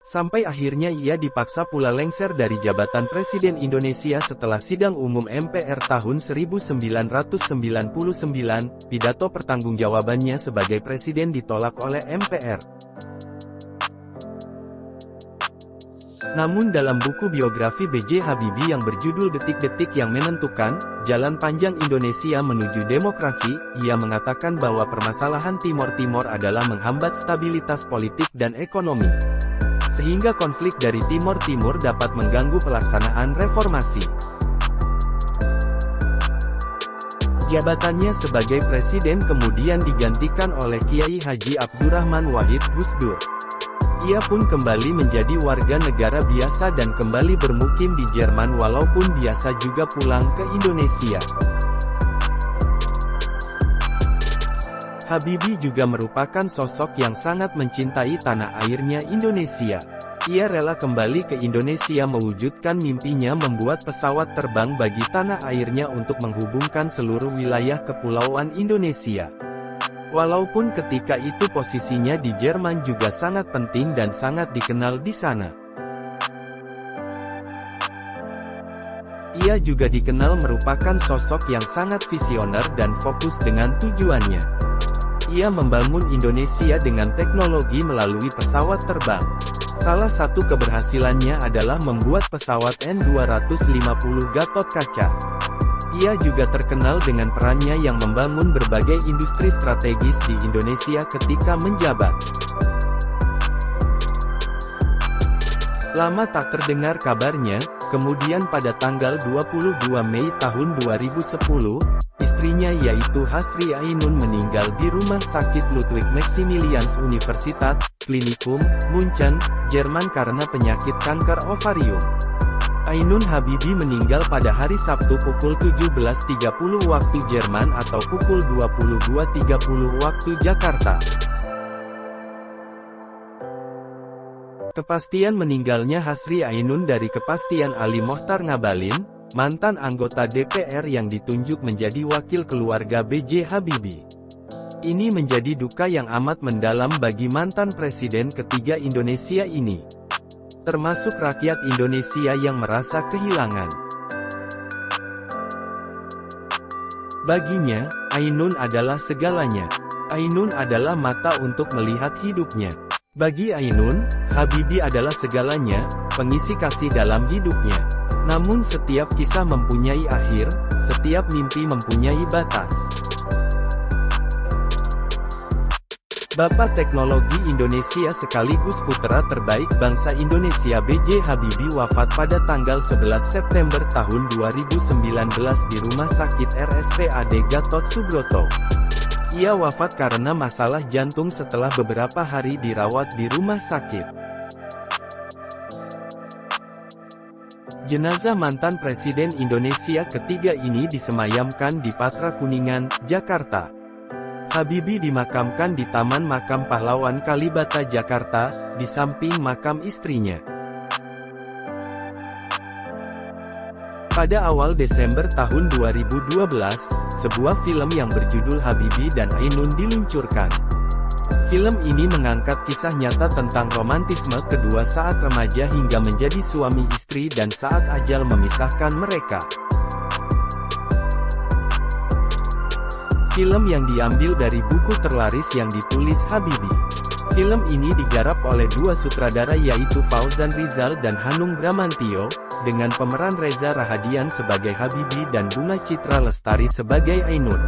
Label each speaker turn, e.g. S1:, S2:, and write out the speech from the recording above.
S1: Sampai akhirnya ia dipaksa pula lengser dari jabatan Presiden Indonesia setelah sidang umum MPR tahun 1999, pidato pertanggungjawabannya sebagai presiden ditolak oleh MPR. Namun dalam buku biografi B.J. Habibie yang berjudul Detik-Detik yang Menentukan, Jalan Panjang Indonesia Menuju Demokrasi, ia mengatakan bahwa permasalahan Timor Timur adalah menghambat stabilitas politik dan ekonomi. Sehingga konflik dari Timor Timur dapat mengganggu pelaksanaan reformasi. Jabatannya sebagai presiden kemudian digantikan oleh Kiai Haji Abdurrahman Wahid Gusdur. Ia pun kembali menjadi warga negara biasa dan kembali bermukim di Jerman walaupun biasa juga pulang ke Indonesia. Habibie juga merupakan sosok yang sangat mencintai tanah airnya Indonesia. Ia rela kembali ke Indonesia mewujudkan mimpinya membuat pesawat terbang bagi tanah airnya untuk menghubungkan seluruh wilayah kepulauan Indonesia. Walaupun ketika itu posisinya di Jerman juga sangat penting dan sangat dikenal di sana. Ia juga dikenal merupakan sosok yang sangat visioner dan fokus dengan tujuannya. Ia membangun Indonesia dengan teknologi melalui pesawat terbang. Salah satu keberhasilannya adalah membuat pesawat N250 Gatot Kaca. Ia juga terkenal dengan perannya yang membangun berbagai industri strategis di Indonesia ketika menjabat. Lama tak terdengar kabarnya, kemudian pada tanggal 22 Mei tahun 2010, istrinya yaitu Hasri Ainun meninggal di Rumah Sakit Ludwig Maximilians Universität, Klinikum, Munchen, Jerman karena penyakit kanker ovarium. Ainun Habibie meninggal pada hari Sabtu pukul 17.30 waktu Jerman atau pukul 22.30 waktu Jakarta. Kepastian meninggalnya Hasri Ainun dari kepastian Ali Mohtar Ngabalin, mantan anggota DPR yang ditunjuk menjadi wakil keluarga B.J. Habibie. Ini menjadi duka yang amat mendalam bagi mantan presiden ketiga Indonesia ini. Termasuk rakyat Indonesia yang merasa kehilangan. Baginya, Ainun adalah segalanya. Ainun adalah mata untuk melihat hidupnya. Bagi Ainun, Habibie adalah segalanya, pengisi kasih dalam hidupnya. Namun setiap kisah mempunyai akhir, setiap mimpi mempunyai batas. Bapak Teknologi Indonesia sekaligus putra terbaik bangsa Indonesia B.J. Habibie wafat pada tanggal 11 September tahun 2019 di Rumah Sakit RSPAD Gatot Subroto. Ia wafat karena masalah jantung setelah beberapa hari dirawat di rumah sakit. Jenazah mantan Presiden Indonesia ketiga ini disemayamkan di Patra Kuningan, Jakarta. Habibie dimakamkan di Taman Makam Pahlawan Kalibata, Jakarta, di samping makam istrinya. Pada awal Desember tahun 2012, sebuah film yang berjudul Habibie dan Ainun diluncurkan. Film ini mengangkat kisah nyata tentang romantisme kedua saat remaja hingga menjadi suami istri dan saat ajal memisahkan mereka. Film yang diambil dari buku terlaris yang ditulis Habibie. Film ini digarap oleh dua sutradara yaitu Fauzan Rizal dan Hanung Bramantio, dengan pemeran Reza Rahadian sebagai Habibie dan Bunga Citra Lestari sebagai Ainun.